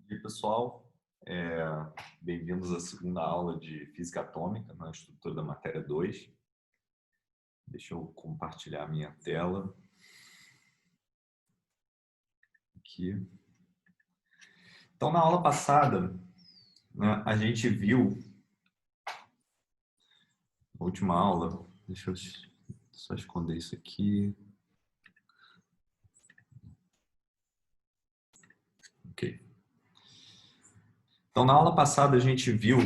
E aí, pessoal, é, bem-vindos à segunda aula de Física Atômica, na estrutura da matéria 2. Deixa eu compartilhar a minha tela aqui. Então, na aula passada, né, a gente viu, na última aula, deixa eu só esconder isso aqui. Ok. Então, na aula passada, a gente viu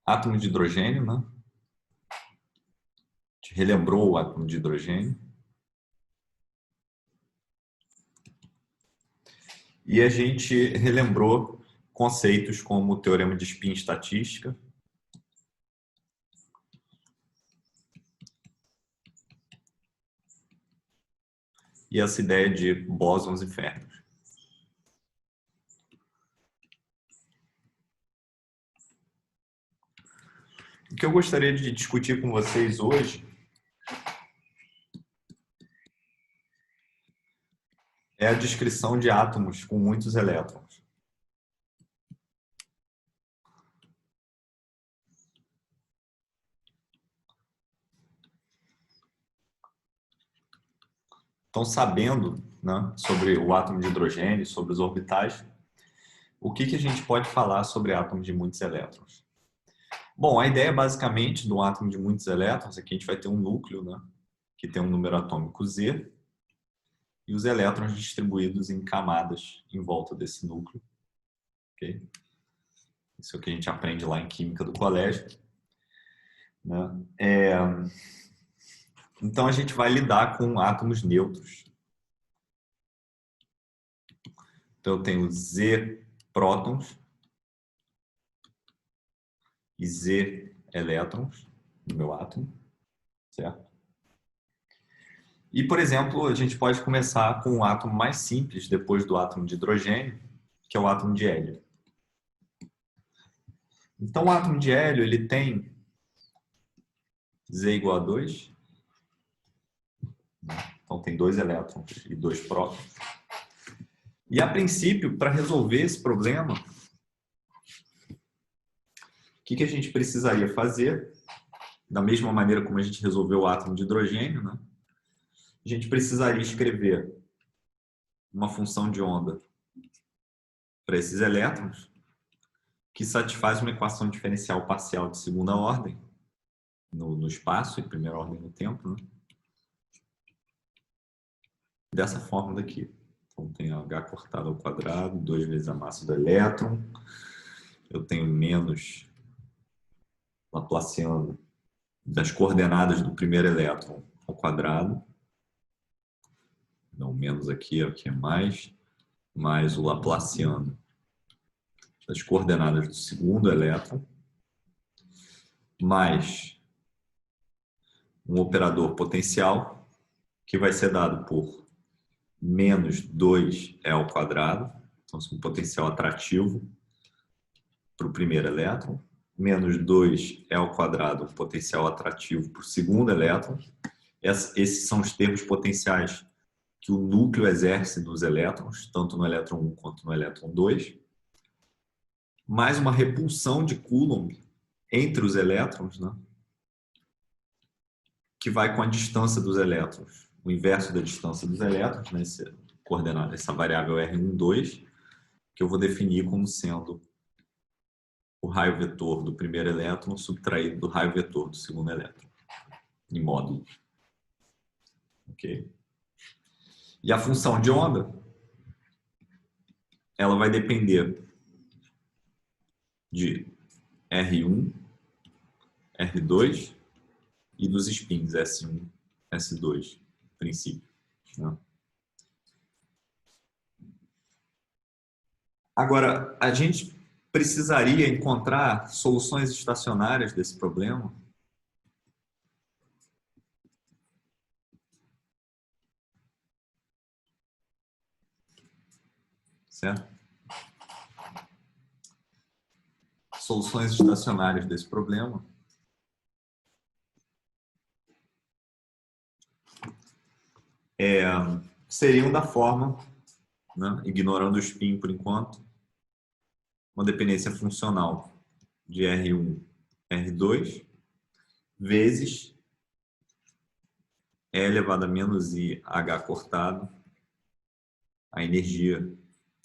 átomo de hidrogênio, né? A gente relembrou o átomo de hidrogênio. E a gente relembrou conceitos como o teorema de spin estatística, e essa ideia de bósons e férmions. O que eu gostaria de discutir com vocês hoje é a descrição de átomos com muitos elétrons. Então, sabendo, né, sobre o átomo de hidrogênio, sobre os orbitais, o que a gente pode falar sobre átomos de muitos elétrons? Bom, a ideia basicamente do átomo de muitos elétrons é que a gente vai ter um núcleo, né, que tem um número atômico Z, e os elétrons distribuídos em camadas em volta desse núcleo. Okay? Isso é o que a gente aprende lá em química do colégio. Né? Então, a gente vai lidar com átomos neutros. Então, eu tenho Z prótons e Z elétrons no meu átomo, certo? E, por exemplo, a gente pode começar com um átomo mais simples, depois do átomo de hidrogênio, que é o átomo de hélio. Então, o átomo de hélio, ele tem Z igual a 2. Então, tem 2 elétrons e 2 prótons. E, a princípio, para resolver esse problema, o que a gente precisaria fazer? Da mesma maneira como a gente resolveu o átomo de hidrogênio, né? A gente precisaria escrever uma função de onda para esses elétrons que satisfaz uma equação diferencial parcial de segunda ordem no espaço e primeira ordem no tempo, né? Dessa forma daqui. Então, tenho H cortado ao quadrado, 2 vezes a massa do elétron. Eu tenho menos Laplaciano das coordenadas do primeiro elétron ao quadrado. Não, menos aqui é mais o Laplaciano das coordenadas do segundo elétron, mais um operador potencial, que vai ser dado por menos 2E ao quadrado, então um potencial atrativo para o primeiro elétron, menos 2E ao quadrado, um potencial atrativo para o segundo elétron. Esses são os termos potenciais que o núcleo exerce nos elétrons, tanto no elétron 1 quanto no elétron 2, mais uma repulsão de Coulomb entre os elétrons, né? Que vai com a distância dos elétrons, o inverso da distância dos elétrons, né? Essa variável R12, que eu vou definir como sendo o raio vetor do primeiro elétron subtraído do raio vetor do segundo elétron, em módulos. Ok? E a função de onda, ela vai depender de R1, R2 e dos spins S1, S2, princípio. Né? Agora, a gente precisaria encontrar soluções estacionárias desse problema? Certo? Soluções estacionárias desse problema seriam da forma né? Ignorando o spin por enquanto, uma dependência funcional de R1, R2, vezes E elevado a menos I H cortado, a energia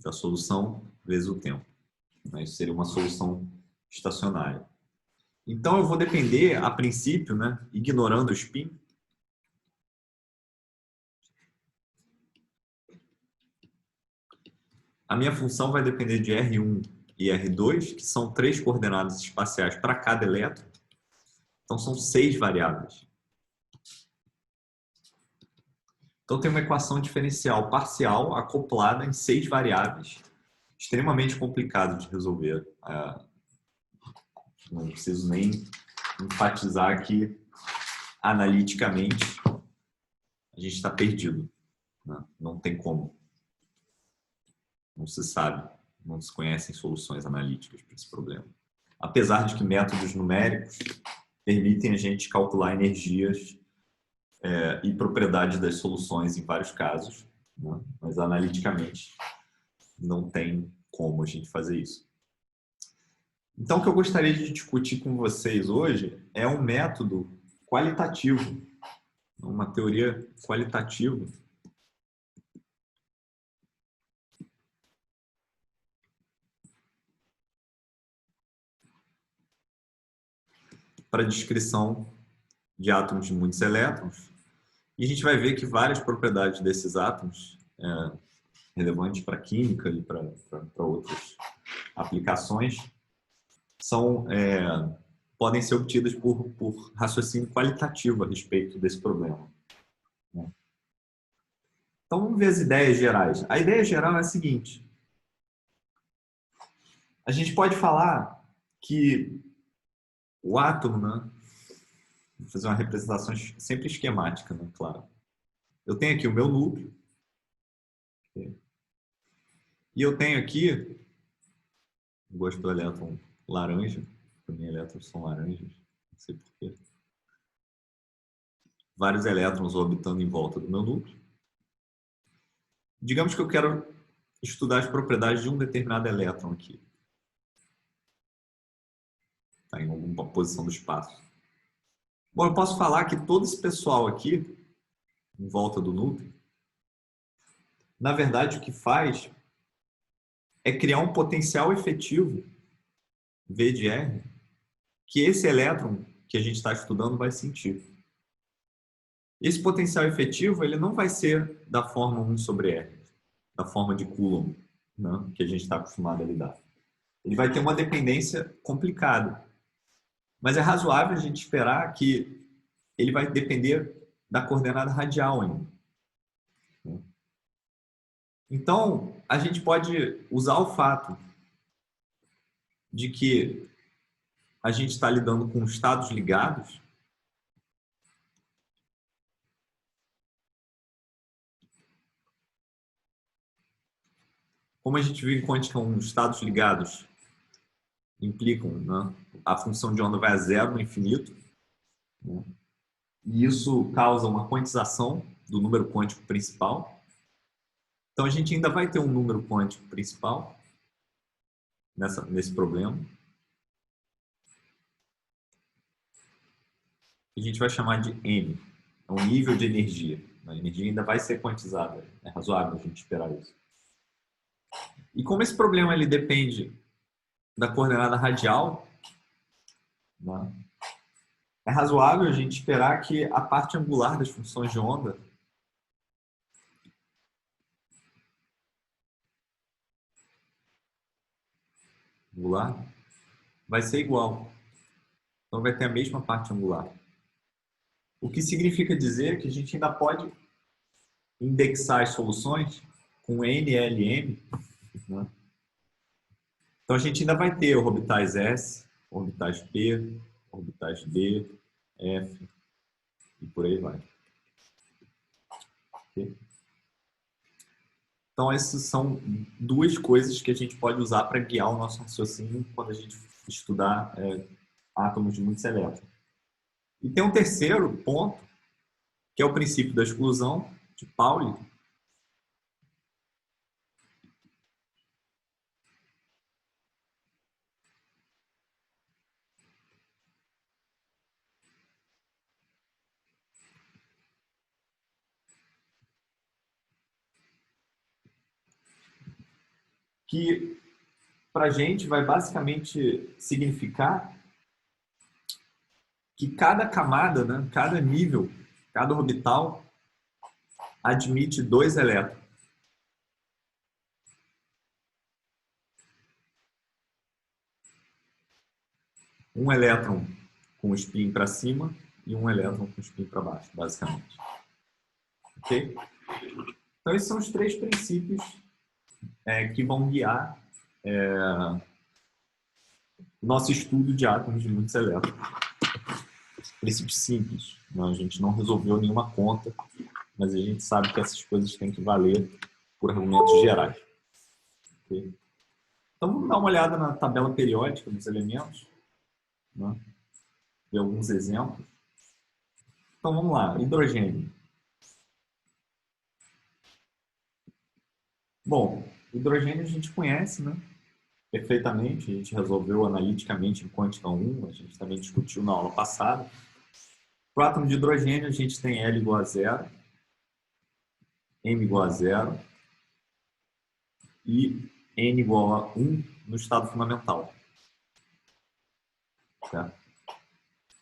da solução, vezes o tempo. Isso seria uma solução estacionária. Então, eu vou depender, a princípio, né, ignorando o spin, a minha função vai depender de R1 e R2, que são 3 coordenadas espaciais para cada elétron. Então, são 6 variáveis. Então, tem uma equação diferencial parcial acoplada em 6 variáveis, extremamente complicado de resolver. Não preciso nem enfatizar que, analiticamente, a gente está perdido, né? Não tem como. Não se sabe, não se conhecem soluções analíticas para esse problema. Apesar de que métodos numéricos permitem a gente calcular energias e propriedades das soluções em vários casos, né? Mas analiticamente não tem como a gente fazer isso. Então, o que eu gostaria de discutir com vocês hoje é um método qualitativo, uma teoria qualitativa para descrição de átomos de muitos elétrons. E a gente vai ver que várias propriedades desses átomos, relevantes para a química e para outras aplicações, podem ser obtidas por raciocínio qualitativo a respeito desse problema. Então, vamos ver as ideias gerais. A ideia geral é a seguinte. A gente pode falar que o átomo, né, vou fazer uma representação sempre esquemática, né, claro. Eu tenho aqui o meu núcleo. E eu tenho aqui, gosto do elétron laranja, para mim elétrons são laranjas, não sei porquê. Vários elétrons orbitando em volta do meu núcleo. Digamos que eu quero estudar as propriedades de um determinado elétron aqui. Está em alguma posição do espaço. Bom, eu posso falar que todo esse pessoal aqui, em volta do núcleo, na verdade o que faz é criar um potencial efetivo, V de R, que esse elétron que a gente está estudando vai sentir. Esse potencial efetivo ele não vai ser da forma 1 sobre R, da forma de Coulomb, né, que a gente está acostumado a lidar. Ele vai ter uma dependência complicada. Mas é razoável a gente esperar que ele vai depender da coordenada radial ainda. Então, a gente pode usar o fato de que a gente está lidando com estados ligados como a gente viu em quântica, estados ligados implicam, né, a função de onda vai a zero no infinito, né, e isso causa uma quantização do número quântico principal. Então, a gente ainda vai ter um número quântico principal nesse problema. A gente vai chamar de M, é um nível de energia. A energia ainda vai ser quantizada, é razoável a gente esperar isso. E como esse problema ele depende da coordenada radial, né, é razoável a gente esperar que a parte angular das funções de onda angular vai ser igual. Então vai ter a mesma parte angular. O que significa dizer que a gente ainda pode indexar as soluções com NLM, né? Então a gente ainda vai ter orbitais S, orbitais P, orbitais D, F e por aí vai. Okay? Então essas são duas coisas que a gente pode usar para guiar o nosso raciocínio quando a gente estudar átomos de muitos elétrons. E tem um terceiro ponto, que é o princípio da exclusão de Pauli, que para a gente vai basicamente significar que cada camada, né, cada nível, cada orbital admite 2 elétrons. Um elétron com o spin para cima e um elétron com o spin para baixo, basicamente. Ok? Então, esses são os 3 princípios que vão guiar o nosso estudo de átomos de muitos elétrons. Princípios simples. Não, a gente não resolveu nenhuma conta, mas a gente sabe que essas coisas têm que valer por argumentos gerais. Okay? Então, vamos dar uma olhada na tabela periódica dos elementos, né? Ver alguns exemplos. Então, vamos lá. Hidrogênio. Bom, hidrogênio a gente conhece, né? Perfeitamente. A gente resolveu analiticamente em quântica 1, a gente também discutiu na aula passada. Para o átomo de hidrogênio, a gente tem L igual a 0, M igual a 0 e N igual a 1 no estado fundamental. Certo?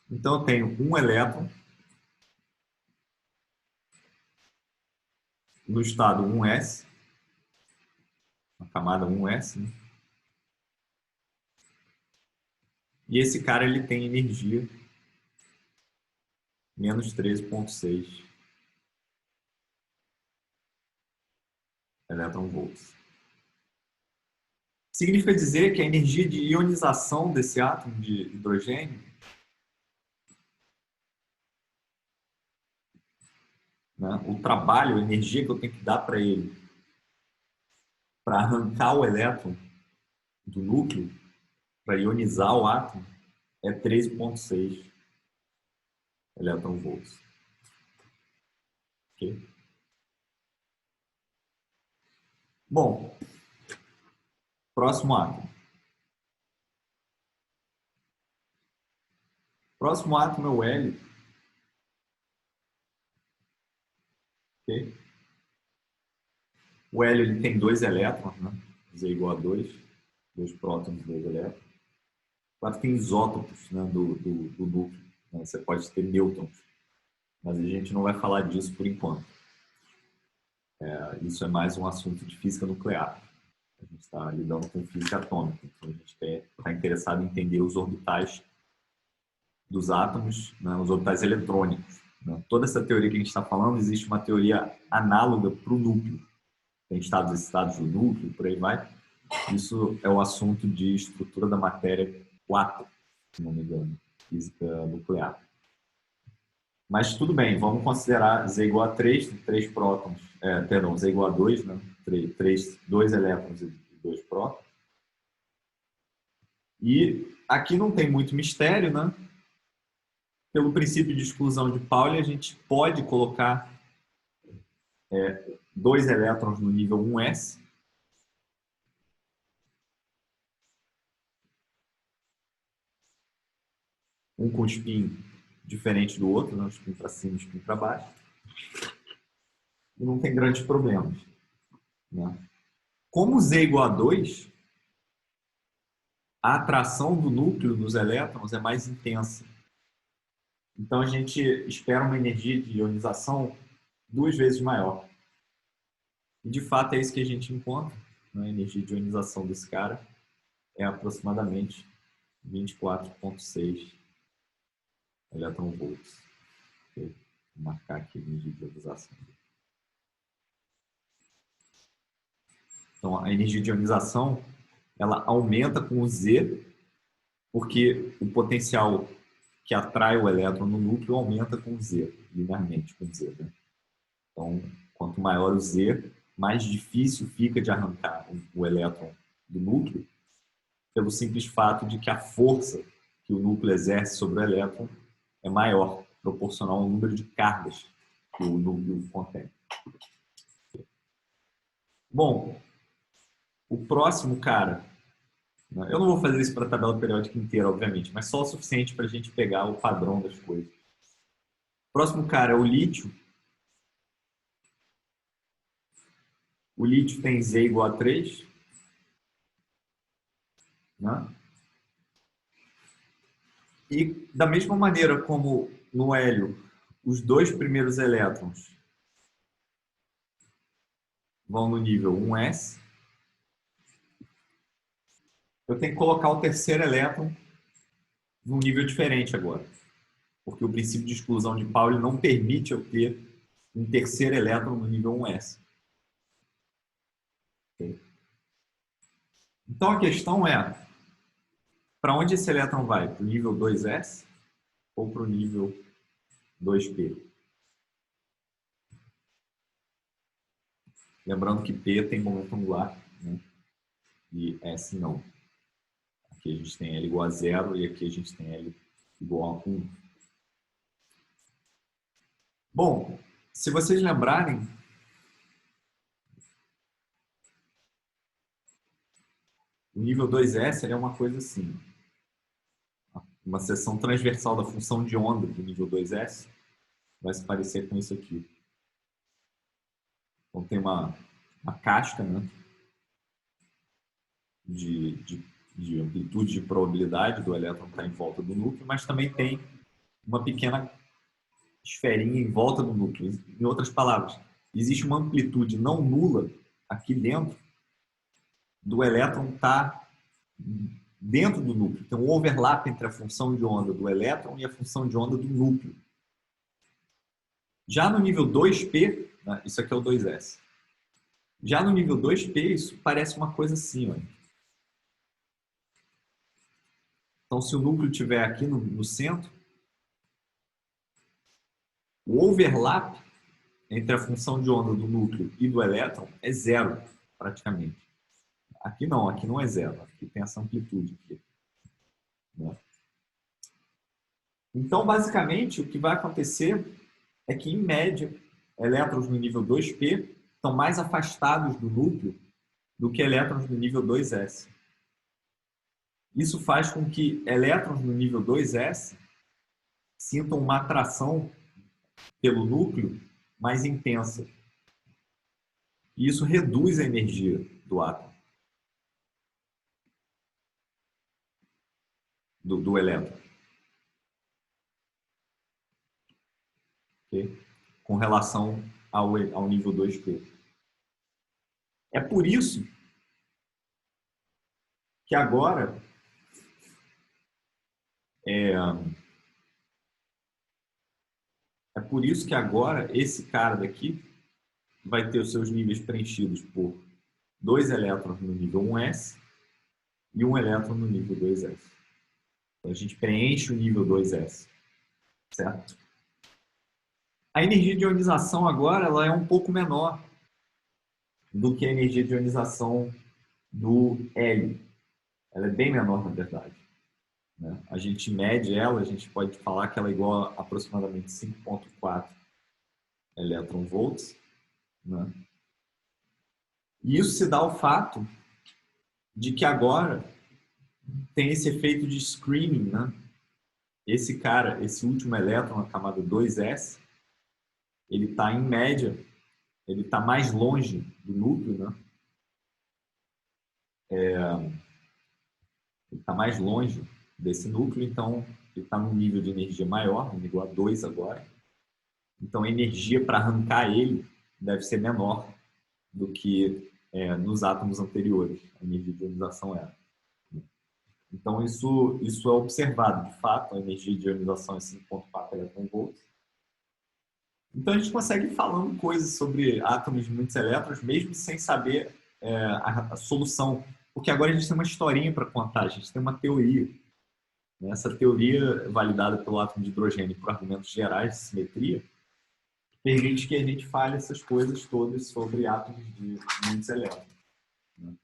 Então, eu tenho um elétron no estado 1s, na camada 1s, né? E esse cara ele tem energia menos 13,6 elétron-volts. Significa dizer que a energia de ionização desse átomo de hidrogênio, né, o trabalho, a energia que eu tenho que dar para ele para arrancar o elétron do núcleo, para ionizar o átomo, é 13,6 elétron-volts. Okay? Bom, próximo átomo. Próximo átomo é o hélio. Okay? O hélio ele tem 2 elétrons, né? Z igual a 2, 2 prótons, 2 elétrons. Claro que tem isótopos, né, do núcleo. Né? Você pode ter nêutrons, mas a gente não vai falar disso por enquanto. Isso é mais um assunto de física nuclear. A gente está lidando com física atômica, então a gente está interessado em entender os orbitais dos átomos, né, os orbitais eletrônicos. Né? Toda essa teoria que a gente está falando, existe uma teoria análoga para o núcleo. Tem estados excitados do núcleo, por aí vai. Isso é o assunto de estrutura da matéria 4, se não me engano, física nuclear. Mas tudo bem, vamos considerar Z igual a 3, 3 prótons, perdão, Z igual a 2, né? 2 elétrons e 2 prótons. E aqui não tem muito mistério, né? Pelo princípio de exclusão de Pauli, a gente pode colocar 2 elétrons no nível 1s. Um com spin diferente do outro, né? Um spin para cima e spin para baixo. E não tem grandes problemas. Né? Como Z igual a 2, a atração do núcleo dos elétrons é mais intensa. Então, a gente espera uma energia de ionização 2 vezes maior. E, de fato, é isso que a gente encontra. Né? A energia de ionização desse cara é aproximadamente 24,6 elétron-volts. Vou marcar aqui a energia de ionização. Então, a energia de ionização ela aumenta com o Z, porque o potencial que atrai o elétron no núcleo aumenta com o Z, linearmente com o Z. Né? Então, quanto maior o Z, mais difícil fica de arrancar o elétron do núcleo, pelo simples fato de que a força que o núcleo exerce sobre o elétron é maior, proporcional ao número de cargas que o núcleo contém. Bom, o próximo cara, eu não vou fazer isso para a tabela periódica inteira, obviamente, mas só o suficiente para a gente pegar o padrão das coisas. O próximo cara é o lítio. O lítio tem Z igual a 3. né? E da mesma maneira como no hélio, os dois primeiros elétrons vão no nível 1s, eu tenho que colocar o terceiro elétron num nível diferente agora. Porque o princípio de exclusão de Pauli não permite eu ter um terceiro elétron no nível 1s. Okay? Então a questão é, para onde esse elétron vai? Para o nível 2s ou para o nível 2p? Lembrando que P tem momento angular, né? E S não. Aqui a gente tem L igual a 0 e aqui a gente tem L igual a 1. Bom, se vocês lembrarem, o nível 2S é uma coisa assim. Uma seção transversal da função de onda do nível 2S vai se parecer com isso aqui. Então tem uma casca, né, de amplitude de probabilidade do elétron estar em volta do núcleo, mas também tem uma pequena esferinha em volta do núcleo. Em outras palavras, existe uma amplitude não nula aqui dentro do elétron estar dentro do núcleo. Tem um overlap entre a função de onda do elétron e a função de onda do núcleo. Já no nível 2p, né, isso aqui é o 2s. Já no nível 2p, isso parece uma coisa assim, ó. Então, se o núcleo estiver aqui no centro, o overlap entre a função de onda do núcleo e do elétron é zero, praticamente. Aqui não é zero. Aqui tem essa amplitude aqui, né? Então, basicamente, o que vai acontecer é que, em média, elétrons no nível 2p estão mais afastados do núcleo do que elétrons no nível 2s. Isso faz com que elétrons no nível 2s sintam uma atração pelo núcleo mais intensa. E isso reduz a energia do átomo, do elétron. Okay? Com relação ao nível 2p. É por isso que agora esse cara daqui vai ter os seus níveis preenchidos por 2 elétrons no nível 1s e 1 elétron no nível 2s. Então a gente preenche o nível 2s, certo? A energia de ionização agora ela é um pouco menor do que a energia de ionização do hélio. Ela é bem menor, na verdade, né? A gente mede ela, a gente pode falar que ela é igual a aproximadamente 5,4 elétron-volts, né? E isso se dá ao fato de que agora tem esse efeito de screening, né? Esse cara, esse último elétron na camada 2s, ele está em média, ele está mais longe do núcleo, né? Ele está mais longe desse núcleo, então ele está num nível de energia maior, igual a 2 agora. Então a energia para arrancar ele deve ser menor do que nos átomos anteriores, a energia de ionização era. Então isso é observado, de fato, a energia de ionização é 5,4 elétron-volts. Então a gente consegue ir falando coisas sobre átomos de muitos elétrons, mesmo sem saber a solução. Porque agora a gente tem uma historinha para contar, a gente tem uma teoria. Né? Essa teoria, validada pelo átomo de hidrogênio por argumentos gerais de simetria, permite que a gente fale essas coisas todas sobre átomos de muitos elétrons. Né?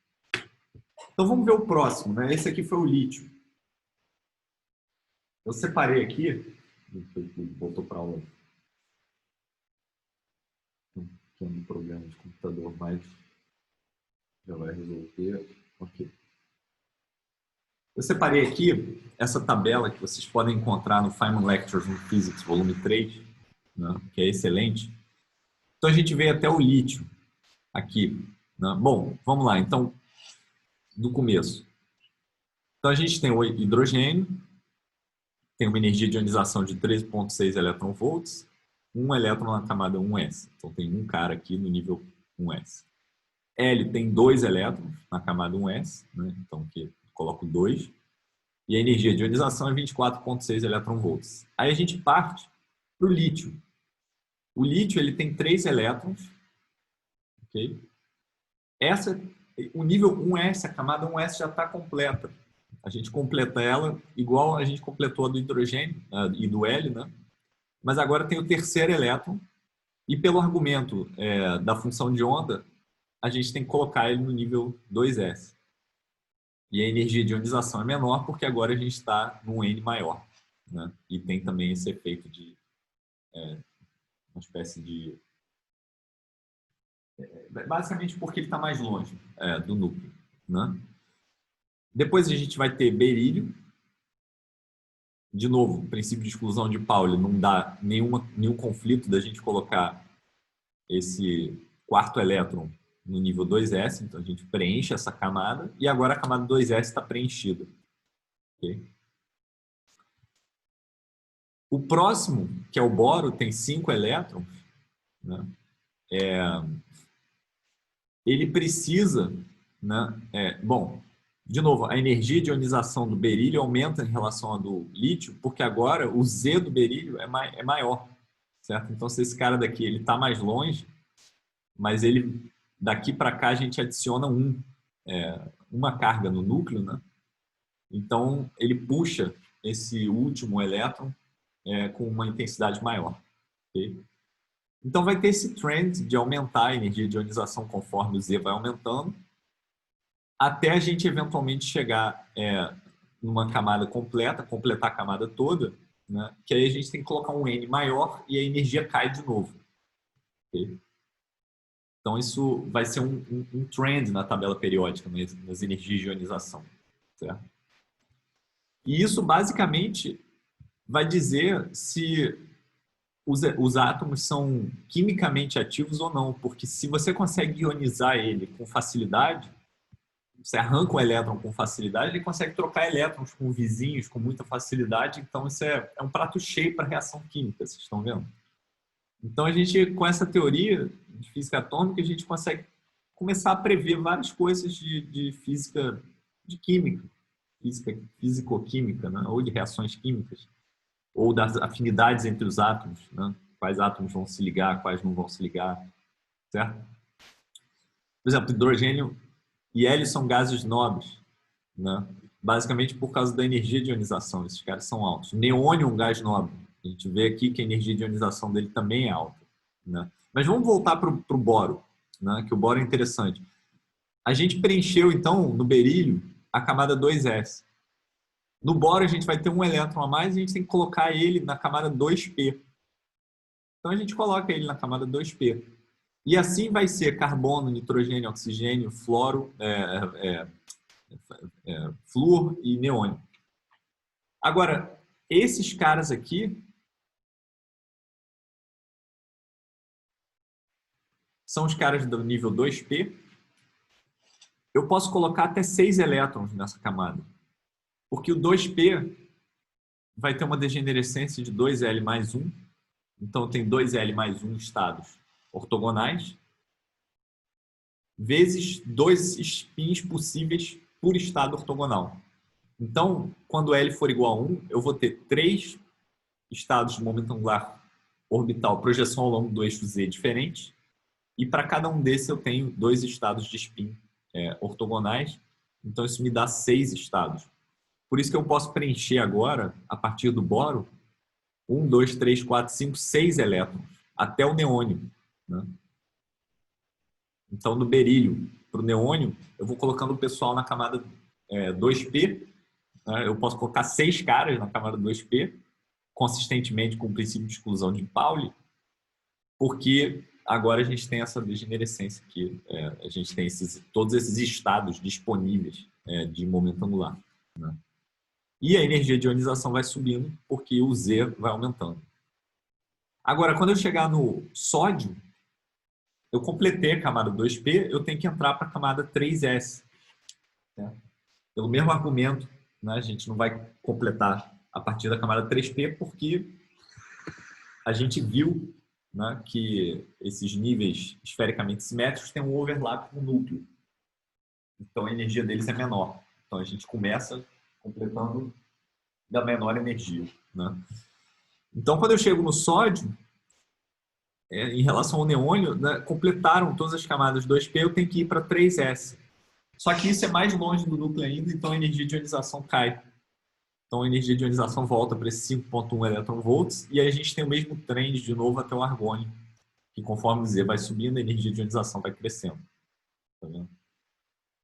Então vamos ver o próximo. Né? Esse aqui foi o lítio. Eu separei aqui, voltou para aula. Tem um problema de computador, mas já vai resolver. Ok. Eu separei aqui essa tabela que vocês podem encontrar no Feynman Lectures on Physics, volume 3, né, que é excelente. Então a gente veio até o lítio aqui. Né? Bom, vamos lá. Então, do começo. Então, a gente tem o hidrogênio, tem uma energia de ionização de 13,6 elétron-volts, um elétron na camada 1s. Então, tem um cara aqui no nível 1s. Hélio tem 2 elétrons na camada 1s, né? Então aqui eu coloco 2. E a energia de ionização é 24,6 elétron-volts. Aí a gente parte para o lítio. O lítio ele tem 3 elétrons. Okay? O nível 1s, a camada 1s já está completa. A gente completa ela igual a gente completou a do hidrogênio e do hélio, né? Mas agora tem o terceiro elétron. E pelo argumento da função de onda, a gente tem que colocar ele no nível 2s. E a energia de ionização é menor porque agora a gente está num N maior. Né? E tem também esse efeito de uma espécie de... basicamente porque ele está mais longe do núcleo. Né? Depois a gente vai ter berílio. De novo, o princípio de exclusão de Pauli não dá nenhum conflito da gente colocar esse quarto elétron no nível 2s, então a gente preenche essa camada e agora a camada 2s está preenchida. Okay? O próximo, que é o boro, tem 5 elétrons, né? Ele precisa, né? Bom, de novo, a energia de ionização do berílio aumenta em relação à do lítio, porque agora o Z do berílio é maior, certo? Então, se esse cara daqui ele está mais longe, mas ele daqui para cá a gente adiciona uma carga no núcleo, né? Então ele puxa esse último elétron com uma intensidade maior. Okay? Então vai ter esse trend de aumentar a energia de ionização conforme o Z vai aumentando, até a gente eventualmente chegar numa camada completa, completar a camada toda, né? Que aí a gente tem que colocar um N maior e a energia cai de novo. Okay? Então, isso vai ser um trend na tabela periódica, nas energias de ionização. Certo? E isso, basicamente, vai dizer se os átomos são quimicamente ativos ou não. Porque se você consegue ionizar ele com facilidade, você arranca o elétron com facilidade, ele consegue trocar elétrons com vizinhos com muita facilidade. Então, isso é um prato cheio para reação química, vocês estão vendo? Então, a gente, com essa teoria de física atômica, a gente consegue começar a prever várias coisas de física, de química, físico-química, né? Ou de reações químicas, ou das afinidades entre os átomos, né? Quais átomos vão se ligar, quais não vão se ligar, certo? Por exemplo, hidrogênio e hélio são gases nobres, né? Basicamente por causa da energia de ionização, esses caras são altos. Neônio é um gás nobre. A gente vê aqui que a energia de ionização dele também é alta. Né? Mas vamos voltar para o boro, né? Que o boro é interessante. A gente preencheu, então, no berílio, a camada 2s. No boro, a gente vai ter um elétron a mais e a gente tem que colocar ele na camada 2p. Então, a gente coloca ele na camada 2p. E assim vai ser carbono, nitrogênio, oxigênio, flúor e neônio. Agora, esses caras aqui são os caras do nível 2p. Eu posso colocar até 6 elétrons nessa camada. Porque o 2p vai ter uma degenerescência de 2L mais 1. Então, tem 2L mais 1 estados ortogonais, vezes 2 spins possíveis por estado ortogonal. Então, quando L for igual a 1, eu vou ter 3 estados de momento angular orbital, projeção ao longo do eixo Z diferentes, e para cada um desses eu tenho 2 estados de spin ortogonais, então isso me dá 6 estados. Por isso que eu posso preencher agora, a partir do boro, 1, 2, 3, 4, 5, 6 elétrons, até o neônio. Né? Então, do berílio para o neônio, eu vou colocando o pessoal na camada 2p, né? Eu posso colocar 6 caras na camada 2p, consistentemente com o princípio de exclusão de Pauli, porque agora a gente tem essa degenerescência aqui, a gente tem todos esses estados disponíveis de momento angular. Né? E a energia de ionização vai subindo porque o Z vai aumentando. Agora, quando eu chegar no sódio, eu completei a camada 2p, eu tenho que entrar para a camada 3s. Né? Pelo mesmo argumento né? A gente não vai completar a partir da camada 3P porque a gente viu, né, que esses níveis esfericamente simétricos têm um overlap com o núcleo. Então, a energia deles é menor. Então, a gente começa completando da menor energia, né? Então, quando eu chego no sódio, em relação ao neônio, né, completaram todas as camadas 2P, eu tenho que ir para 3S. Só que isso é mais longe do núcleo ainda, então a energia de ionização cai. Então a energia de ionização volta para esse 5,1 eletronvolts e aí a gente tem o mesmo trend de novo até o argônio, que conforme o Z vai subindo, a energia de ionização vai crescendo. Tá vendo?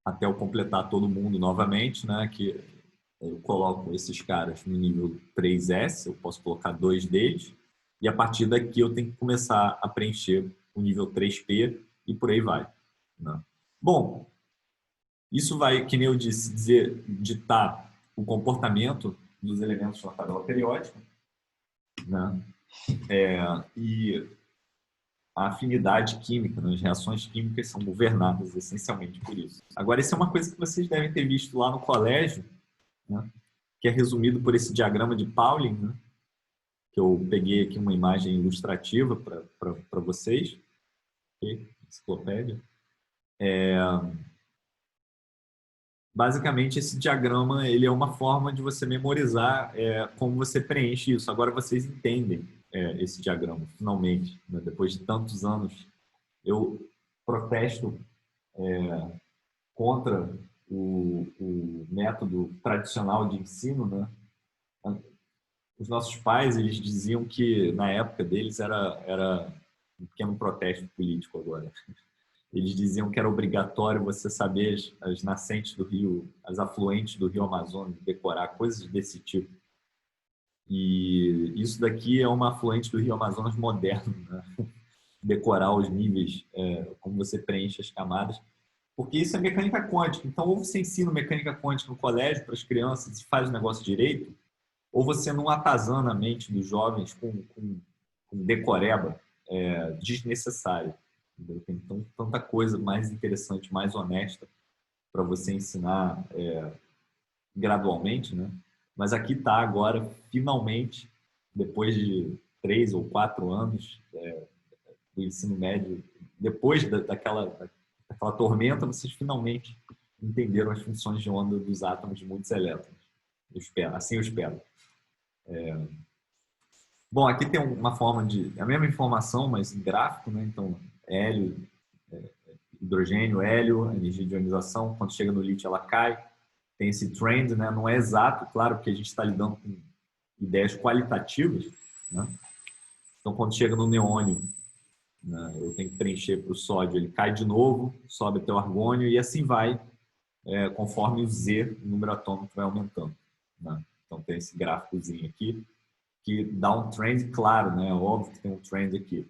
Até eu completar todo mundo novamente, né, que eu coloco esses caras no nível 3S, eu posso colocar 2 deles, e a partir daqui eu tenho que começar a preencher o nível 3P e por aí vai, né? Bom, isso vai, que nem eu disse, ditar o comportamento dos elementos na tabela periódica, né? E a afinidade química, né? As reações químicas são governadas essencialmente por isso. Agora, isso é uma coisa que vocês devem ter visto lá no colégio, né? Que é resumido por esse diagrama de Pauling, né? Que eu peguei aqui uma imagem ilustrativa para vocês, okay? Enciclopédia. Basicamente, esse diagrama ele é uma forma de você memorizar como você preenche isso. Agora vocês entendem esse diagrama, finalmente, né? Depois de tantos anos. Eu protesto contra o método tradicional de ensino, né? Os nossos pais, eles diziam que, na época deles, era um pequeno protesto político agora. Eles diziam que era obrigatório você saber as nascentes do rio, as afluentes do rio Amazonas, decorar coisas desse tipo. E isso daqui é uma afluente do rio Amazonas moderno, né? Decorar os níveis, como você preenche as camadas, porque isso é mecânica quântica. Então, ou você ensina mecânica quântica no colégio para as crianças e faz o negócio direito, ou você não atazana a mente dos jovens com decoreba desnecessário. Tem tanta coisa mais interessante, mais honesta para você ensinar gradualmente, né? Mas aqui está agora, finalmente, depois de 3 ou 4 anos do ensino médio, depois daquela tormenta, vocês finalmente entenderam as funções de onda dos átomos de muitos elétrons. Eu espero, assim eu espero. Bom, aqui tem uma forma de... a mesma informação, mas em gráfico, né? Então, hélio, hidrogênio, hélio, a energia de ionização, quando chega no lítio ela cai. Tem esse trend, né? Não é exato, claro, porque a gente está lidando com ideias qualitativas, né? Então, quando chega no neônio, né, eu tenho que preencher para o sódio, ele cai de novo, sobe até o argônio e assim vai, conforme o Z, o número atômico vai aumentando, né? Então, tem esse gráficozinho aqui, que dá um trend claro, né? Óbvio que tem um trend aqui.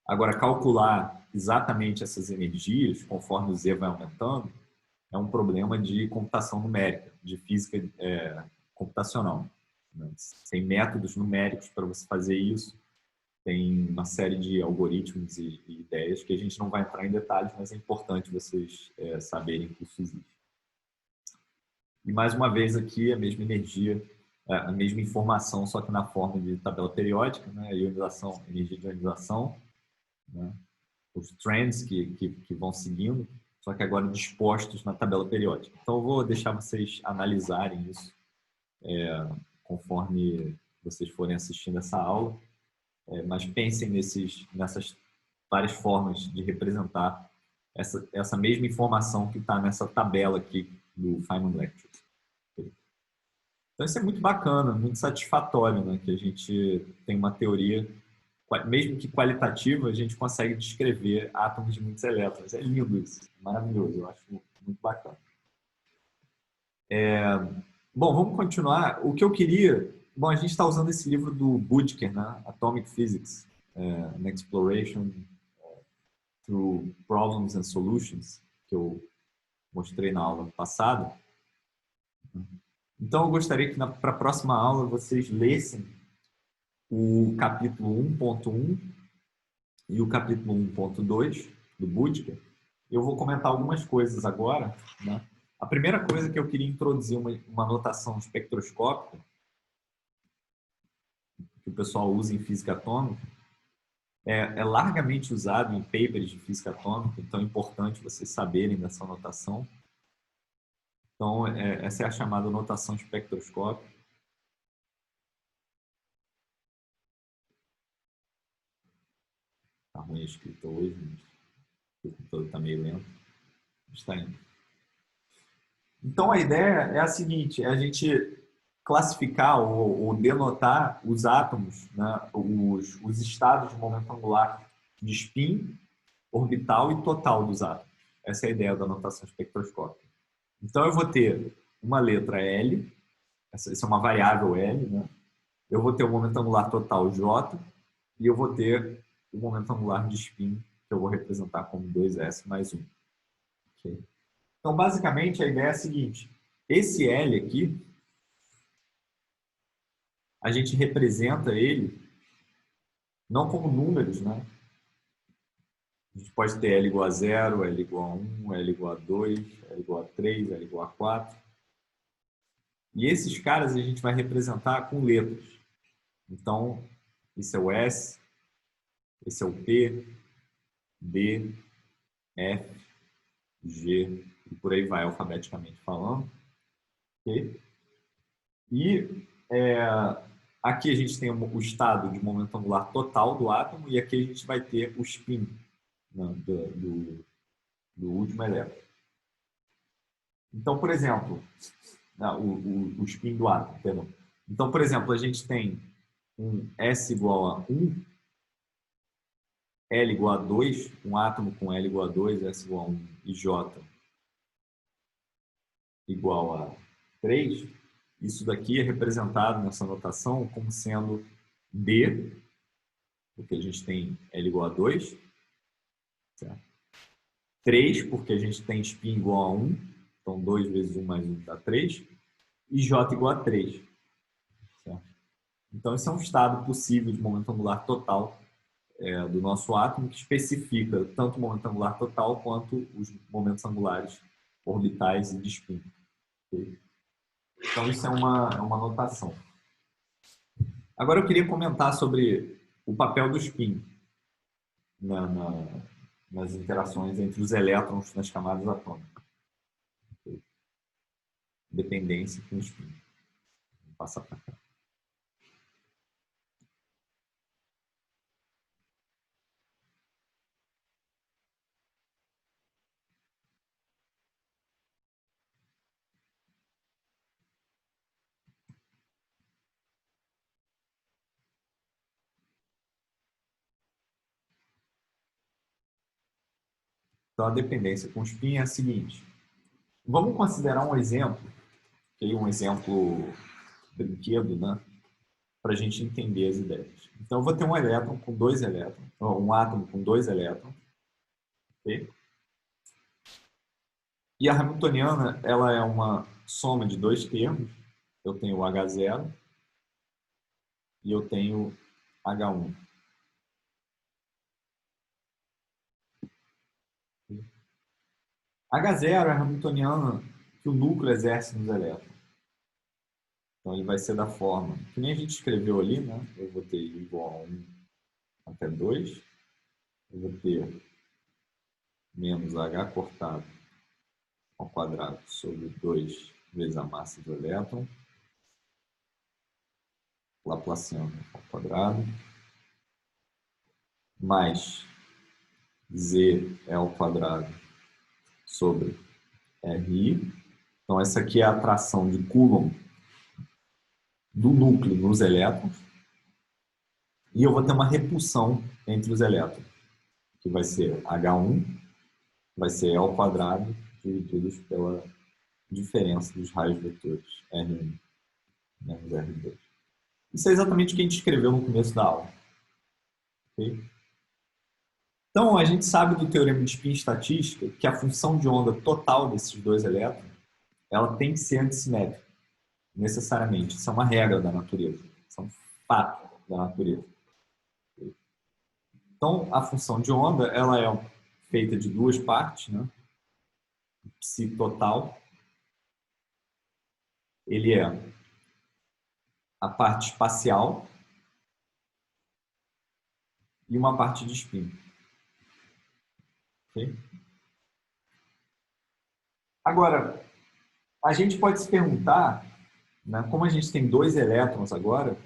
Agora, calcular exatamente essas energias, conforme o Z vai aumentando, é um problema de computação numérica, de física computacional, né? Tem métodos numéricos para você fazer isso, tem uma série de algoritmos e ideias que a gente não vai entrar em detalhes, mas é importante vocês saberem que isso existe. E mais uma vez aqui a mesma energia, a mesma informação, só que na forma de tabela periódica, né? Ionização, energia de ionização, né? Os trends que vão seguindo, só que agora dispostos na tabela periódica. Então eu vou deixar vocês analisarem isso conforme vocês forem assistindo essa aula, mas pensem nessas várias formas de representar essa mesma informação que está nessa tabela aqui do Feynman Lectures. Então isso é muito bacana, muito satisfatório, né? Que a gente tem uma teoria, mesmo que qualitativa, a gente consegue descrever átomos de muitos elétrons. É lindo isso, maravilhoso, eu acho muito bacana. Bom, vamos continuar. O que eu queria... Bom, a gente está usando esse livro do Boudker, né? Atomic Physics, an Exploration through Problems and Solutions, que eu mostrei na aula passada. Então, eu gostaria que para a próxima aula vocês lessem o capítulo 1.1 e o capítulo 1.2 do Boudker. Eu vou comentar algumas coisas agora, né? A primeira coisa que eu queria introduzir uma notação espectroscópica, que o pessoal usa em física atômica, é largamente usado em papers de física atômica, então é importante vocês saberem dessa notação. Então, essa é a chamada notação espectroscópica. Está ruim a escrita hoje, mas o computador está meio lento. Está indo. Então, a ideia é a seguinte, é a gente classificar ou denotar os átomos, né, os estados de momento angular de spin, orbital e total dos átomos. Essa é a ideia da notação espectroscópica. Então, eu vou ter uma letra L, essa é uma variável L, né? Eu vou ter o momento angular total J e eu vou ter o momento angular de spin, que eu vou representar como 2s mais 1. Okay? Então, basicamente, a ideia é a seguinte. Esse L aqui, a gente representa ele não como números, né? A gente pode ter L igual a 0, L igual a 1, L igual a 2, L igual a 3, L igual a 4. E esses caras a gente vai representar com letras. Então, esse é o S, esse é o P, D, F, G, e por aí vai, alfabeticamente falando. Okay? E aqui a gente tem o estado de momento angular total do átomo e aqui a gente vai ter o spin, né, do último elétron. Então, por exemplo, o spin do átomo, perdão. Então, por exemplo, a gente tem um S igual a 1, L igual a 2, um átomo com L igual a 2, S igual a 1 e J igual a 3. Isso daqui é representado nessa notação como sendo D, porque a gente tem L igual a 2, certo? 3, porque a gente tem spin igual a 1, então 2 vezes 1 mais 1 dá 3, e J igual a 3. Certo? Então, esse é um estado possível de momento angular total do nosso átomo, que especifica tanto o momento angular total quanto os momentos angulares orbitais e de spin. Okay? Então, isso é uma notação. Agora, eu queria comentar sobre o papel do spin nas interações entre os elétrons nas camadas atômicas. Okay? Dependência com o spin. Vou passar para cá. Então, a dependência com o spin é a seguinte. Vamos considerar um exemplo, um exemplo brinquedo, né? Para a gente entender as ideias. Então, eu vou ter um elétron com 2 elétrons, um átomo com 2 elétrons. Okay? E a hamiltoniana, ela é uma soma de 2 termos. Eu tenho o H0 e eu tenho H1. H0 é a hamiltoniana que o núcleo exerce nos elétrons. Então, ele vai ser da forma que nem a gente escreveu ali, né? Eu vou ter igual a 1 até 2. Eu vou ter menos H cortado ao quadrado sobre 2 vezes a massa do elétron, Laplaciano ao quadrado, mais Z ao quadrado sobre RI. Então, essa aqui é a atração de Coulomb do núcleo nos elétrons. E eu vou ter uma repulsão entre os elétrons, que vai ser H1, vai ser E ao quadrado, divididos pela diferença dos raios vetores R1 menos R2. Isso é exatamente o que a gente escreveu no começo da aula. Okay? Então, a gente sabe do teorema de spin estatística que a função de onda total desses dois elétrons ela tem que ser antissimétrica, necessariamente. Isso é uma regra da natureza. Isso é um fato da natureza. Então, a função de onda ela é feita de duas partes, né? Psi total ele é a parte espacial e uma parte de spin. Okay? Agora, a gente pode se perguntar, né, como a gente tem 2 elétrons agora,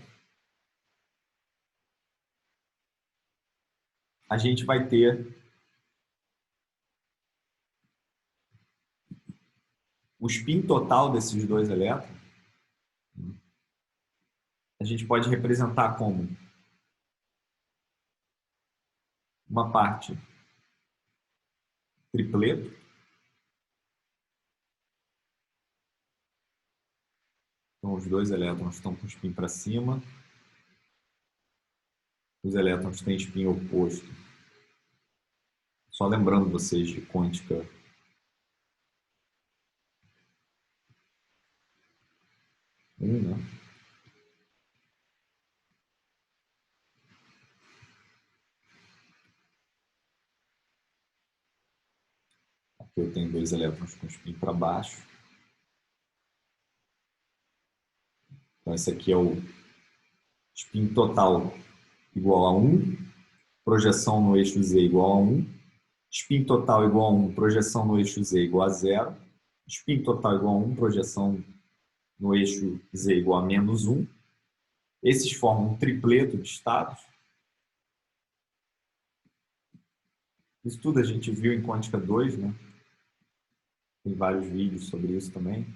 a gente vai ter o spin total desses 2 elétrons, a gente pode representar como uma parte tripleto, então os 2 elétrons estão com o spin para cima, os elétrons têm spin oposto. Só lembrando vocês de quântica né? Aqui eu tenho 2 elétrons com spin para baixo. Então esse aqui é o spin total igual a 1, projeção no eixo Z igual a 1, spin total igual a 1, projeção no eixo Z igual a 0, spin total igual a 1, projeção no eixo Z igual a menos 1. Esses formam um tripleto de estados. Isso tudo a gente viu em Quântica 2, né? Tem vários vídeos sobre isso também.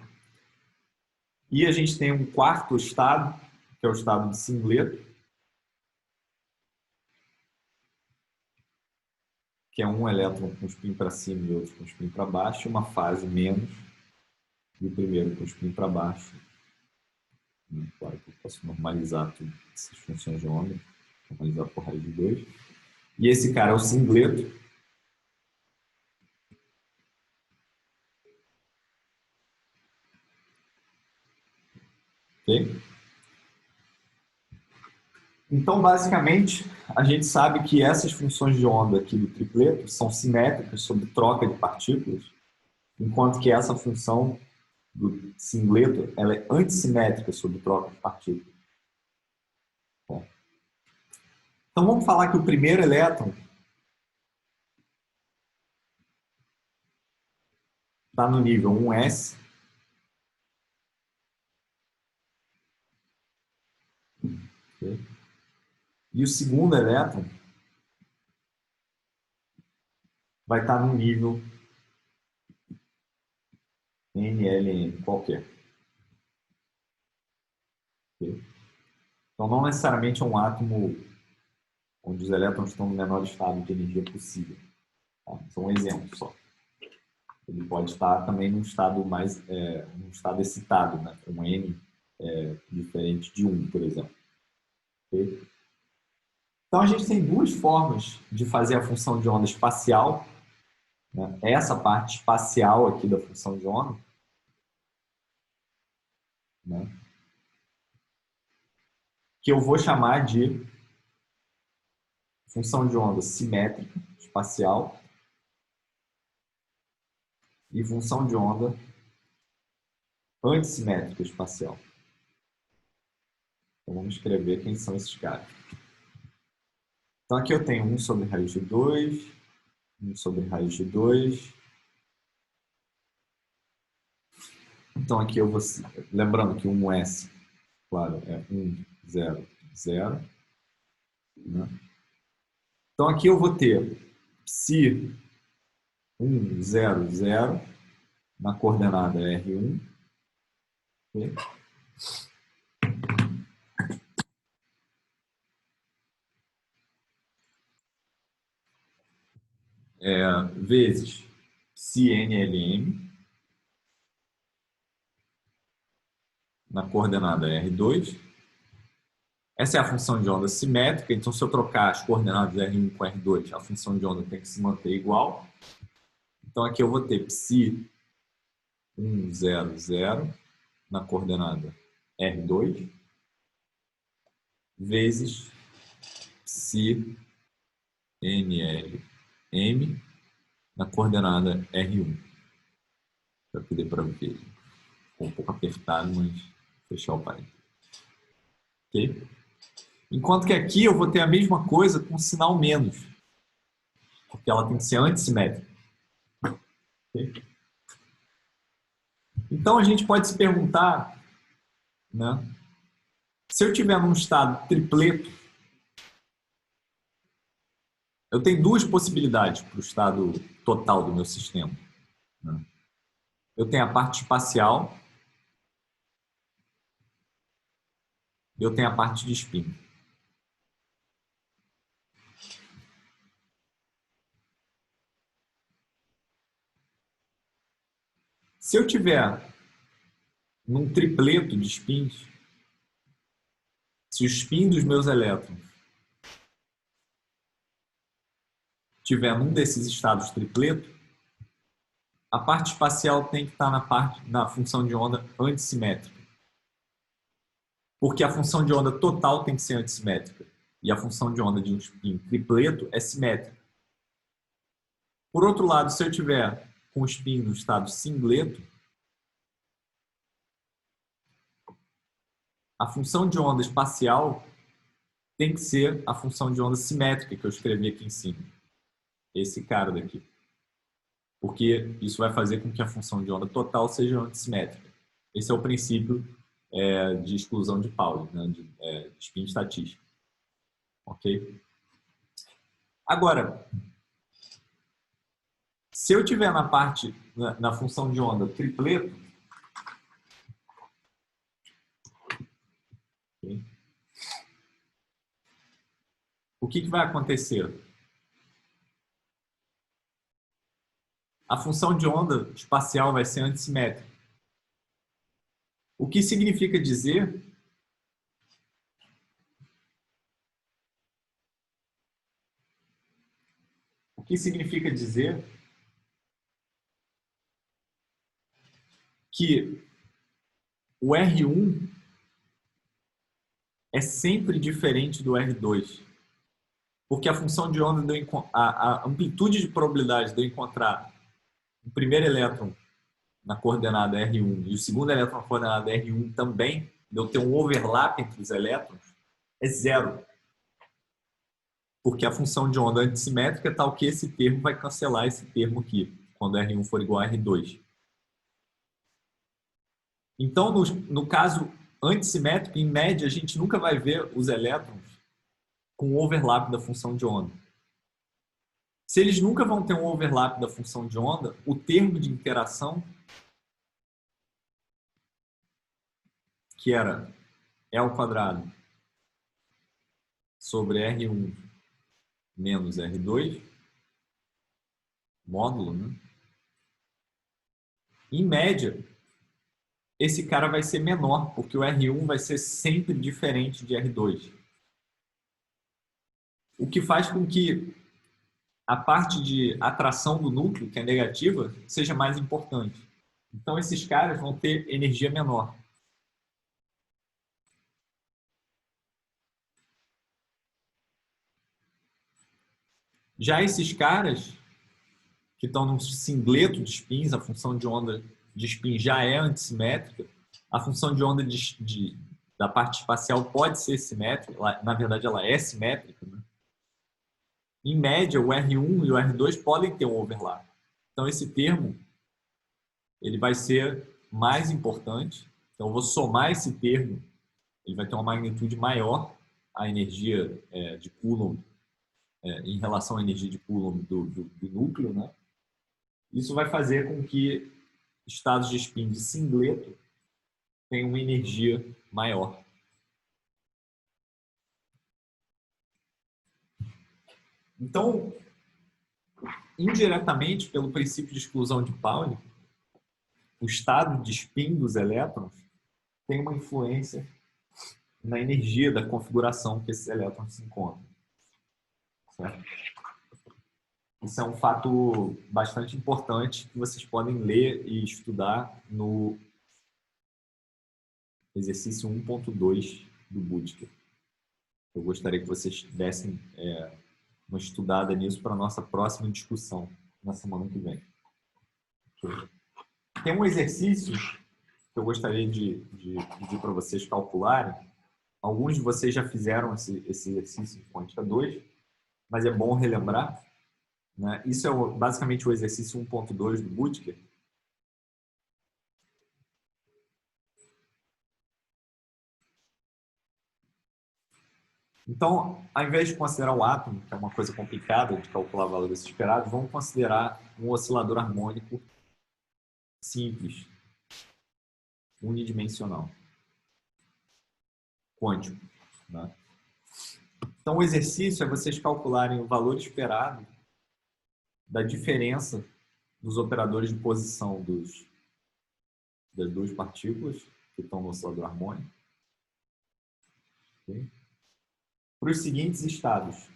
E a gente tem um quarto estado, que é o estado de singleto, que é um elétron com spin para cima e outro com spin para baixo, uma fase menos, e o primeiro com spin para baixo. Claro que eu posso normalizar tudo essas funções de onda, normalizar por raiz de 2. E esse cara é o singleto. Okay? Então, basicamente, a gente sabe que essas funções de onda aqui do tripleto são simétricas sobre troca de partículas, enquanto que essa função do singleto ela é antissimétrica sobre troca de partículas. Bom, então, vamos falar que o primeiro elétron está no nível 1s. Okay? E o segundo elétron vai estar no nível NLN qualquer. Okay? Então, não necessariamente é um átomo onde os elétrons estão no menor estado de energia possível. Tá? Isso é um exemplo só. Ele pode estar também num estado mais, num estado excitado, né? Com N diferente de 1, por exemplo. Okay? Então, a gente tem 2 formas de fazer a função de onda espacial. Né? Essa parte espacial aqui da função de onda. Né? Que eu vou chamar de função de onda simétrica espacial e função de onda antissimétrica espacial. Então, vamos escrever quem são esses caras. Então, aqui eu tenho 1 sobre raiz de 2, 1 sobre raiz de 2. Então, aqui eu vou... Lembrando que 1S, claro, é 1, 0, 0. Né? Então, aqui eu vou ter psi 1, 0, 0 na coordenada R1. Okay? Vezes psi NLM na coordenada R2. Essa é a função de onda simétrica, então se eu trocar as coordenadas R1 com R2, a função de onda tem que se manter igual. Então aqui eu vou ter psi 1, 0, 0 na coordenada R2 vezes psi NLM na coordenada R1. Para poder para ver. Ficou um pouco apertado, mas vou fechar o parênteses. Ok? Enquanto que aqui eu vou ter a mesma coisa com sinal menos, porque ela tem que ser antissimétrica. Okay? Então a gente pode se perguntar, né, se eu tiver num estado tripleto, eu tenho duas possibilidades para o estado total do meu sistema. Né? Eu tenho a parte espacial, eu tenho a parte de spin. Se eu tiver num tripleto de spins, se o spin dos meus elétrons tiver num desses estados tripleto, a parte espacial tem que estar na função de onda antissimétrica. Porque a função de onda total tem que ser antissimétrica. E a função de onda de um spin tripleto é simétrica. Por outro lado, se eu tiver com o spin no estado singleto, a função de onda espacial tem que ser a função de onda simétrica que eu escrevi aqui em cima. Esse cara daqui. Porque isso vai fazer com que a função de onda total seja antissimétrica. Esse é o princípio de exclusão de Pauli, né? de spin estatístico. Ok? Agora, se eu tiver na parte, na função de onda tripleto, okay, o que vai acontecer? A função de onda espacial vai ser antissimétrica. O que significa dizer que o R1 é sempre diferente do R2. Porque a função de onda, a amplitude de probabilidade de eu encontrar o primeiro elétron na coordenada R1 e o segundo elétron na coordenada R1 também, de eu ter um overlap entre os elétrons, é zero. Porque a função de onda antissimétrica é tal que esse termo vai cancelar esse termo aqui, quando R1 for igual a R2. Então, no caso antissimétrico, em média, a gente nunca vai ver os elétrons com o overlap da função de onda. Se eles nunca vão ter um overlap da função de onda, o termo de interação, que era E² sobre R1 menos R2, módulo, né? Em média, esse cara vai ser menor, porque o R1 vai ser sempre diferente de R2. O que faz com que a parte de atração do núcleo, que é negativa, seja mais importante. Então, esses caras vão ter energia menor. Já esses caras, que estão num singleto de spins, a função de onda de spin já é antissimétrica, a função de onda da parte espacial pode ser simétrica, na verdade ela é simétrica, né? Em média, o R1 e o R2 podem ter um overlap. Então, esse termo ele vai ser mais importante. Então, eu vou somar esse termo, ele vai ter uma magnitude maior, a energia de Coulomb, em relação à energia de Coulomb do núcleo, né? Isso vai fazer com que estados de spin de singleto tenham uma energia maior. Então, indiretamente, pelo princípio de exclusão de Pauli, o estado de spin dos elétrons tem uma influência na energia da configuração que esses elétrons se encontram. Certo? Isso é um fato bastante importante que vocês podem ler e estudar no exercício 1.2 do Butker. Eu gostaria que vocês dessem uma estudada nisso para a nossa próxima discussão na semana que vem. Tem um exercício que eu gostaria de pedir para vocês calcularem. Alguns de vocês já fizeram esse exercício em quântica 2, mas é bom relembrar, né? Isso é basicamente o exercício 1.2 do Butker. Então, ao invés de considerar o átomo, que é uma coisa complicada de calcular valores esperados, vamos considerar um oscilador harmônico simples, unidimensional, quântico, né? Então, o exercício é vocês calcularem o valor esperado da diferença dos operadores de posição das duas partículas que estão no oscilador harmônico, okay? Para os seguintes estados.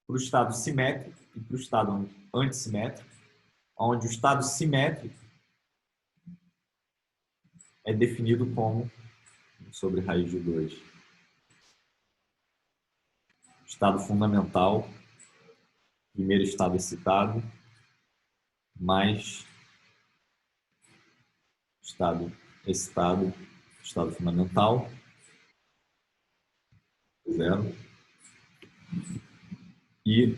Para o estado simétrico e para o estado antissimétrico, onde o estado simétrico é definido como sobre raiz de 2. Estado fundamental, primeiro estado excitado, mais estado excitado, estado fundamental, 0. E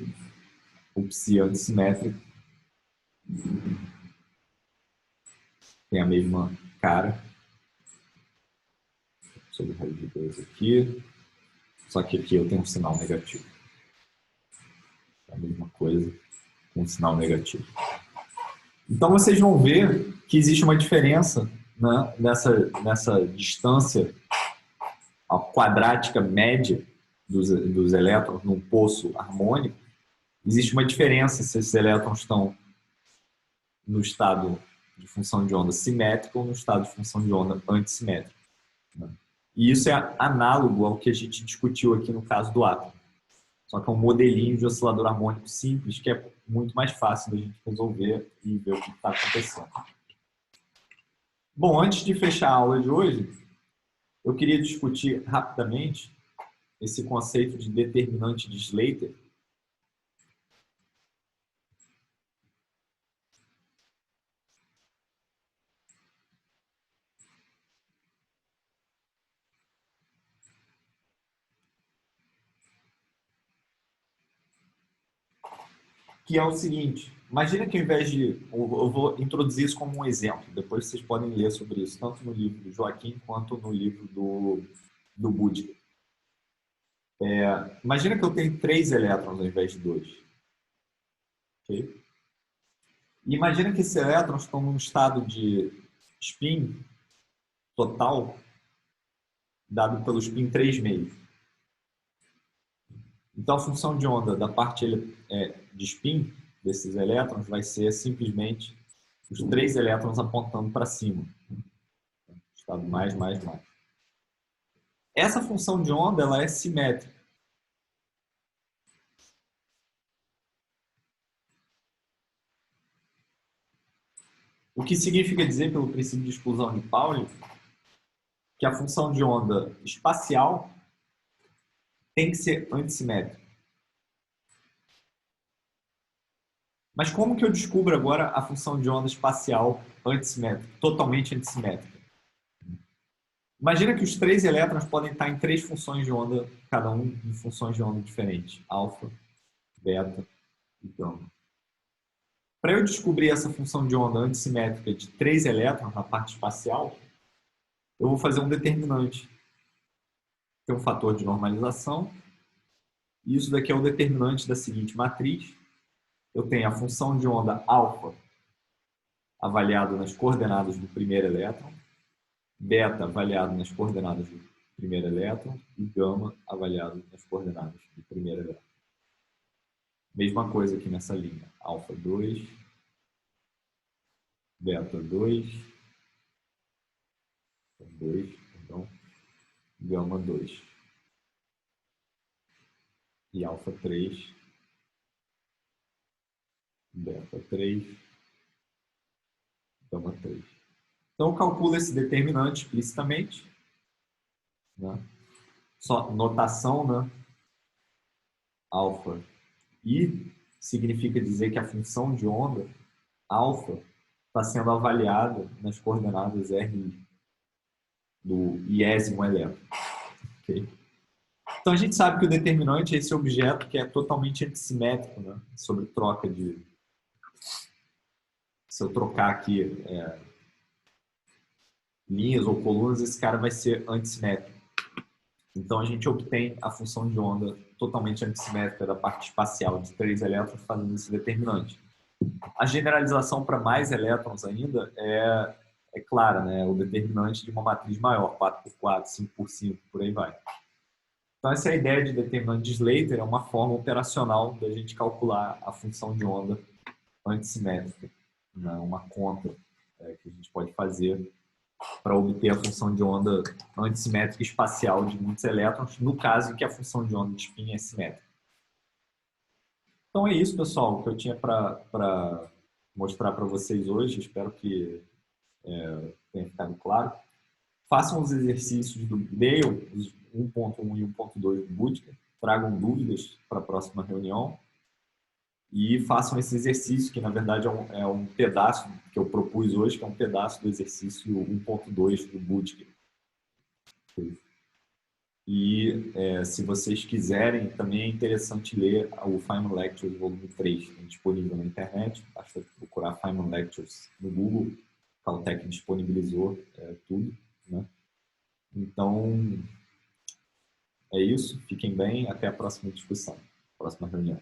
o psi antissimétrico tem a mesma cara, sobre raiz de 2 aqui, só que aqui eu tenho um sinal negativo. É a mesma coisa com um sinal negativo. Então vocês vão ver que existe uma diferença, né, nessa distância quadrática média dos elétrons num poço harmônico. Existe uma diferença se esses elétrons estão no estado de função de onda simétrica ou no estado de função de onda antissimétrica, né? E isso é análogo ao que a gente discutiu aqui no caso do átomo. Só que é um modelinho de oscilador harmônico simples que é muito mais fácil da gente resolver e ver o que está acontecendo. Bom, antes de fechar a aula de hoje, eu queria discutir rapidamente esse conceito de determinante de Slater. Que é o seguinte, imagina que ao invés de... Eu vou introduzir isso como um exemplo, depois vocês podem ler sobre isso, tanto no livro do Joaquim quanto no livro do Butker. Imagina que eu tenho 3 elétrons ao invés de 2. Okay? E imagina que esses elétrons estão num estado de spin total dado pelo spin 3,5. Então, a função de onda da parte de spin desses elétrons vai ser simplesmente os 3 elétrons apontando para cima. Estado mais, mais, mais. Essa função de onda ela é simétrica. O que significa dizer, pelo princípio de exclusão de Pauli, que a função de onda espacial tem que ser antissimétrica. Mas como que eu descubro agora a função de onda espacial antissimétrica, totalmente antissimétrica? Imagina que os 3 elétrons podem estar em 3 funções de onda, cada um em funções de onda diferentes, alfa, beta e gama. Para eu descobrir essa função de onda antissimétrica de 3 elétrons na parte espacial, eu vou fazer um determinante. Tem um fator de normalização, e isso daqui é o determinante da seguinte matriz. Eu tenho a função de onda alfa avaliado nas coordenadas do primeiro elétron, beta avaliado nas coordenadas do primeiro elétron e gama avaliado nas coordenadas do primeiro elétron. Mesma coisa aqui nessa linha. Alfa 2, beta 2, perdão, gama 2. E alfa 3, beta 3, gama 3. Então, eu calculo esse determinante explicitamente, né? Só notação, né? Alfa I significa dizer que a função de onda alfa está sendo avaliada nas coordenadas R do iésimo elétron. Okay? Então, a gente sabe que o determinante é esse objeto que é totalmente antissimétrico, né? Sobre troca de... Se eu trocar aqui linhas ou colunas, esse cara vai ser antissimétrico. Então, a gente obtém a função de onda totalmente antissimétrica da parte espacial de 3 elétrons fazendo esse determinante. A generalização para mais elétrons ainda é clara, né? O determinante de uma matriz maior, 4x4, 5x5, por aí vai. Então, essa ideia de determinante de Slater é uma forma operacional da gente calcular a função de onda antissimétrica, né? Uma conta que a gente pode fazer para obter a função de onda antissimétrica espacial de muitos elétrons, no caso em que a função de onda de spin é simétrica. Então é isso, pessoal, o que eu tinha para mostrar para vocês hoje. Espero que tenha ficado claro. Façam os exercícios do Dale, os 1.1 e 1.2 do Bootcamp. Tragam dúvidas para a próxima reunião. E façam esse exercício, que na verdade é um pedaço que eu propus hoje, que é um pedaço do exercício 1.2 do Bootcamp. E se vocês quiserem, também é interessante ler o Feynman Lectures volume 3, disponível na internet. Basta procurar Feynman Lectures no Google. A Caltech disponibilizou tudo, né? Então, é isso. Fiquem bem. Até a próxima discussão, próxima reunião.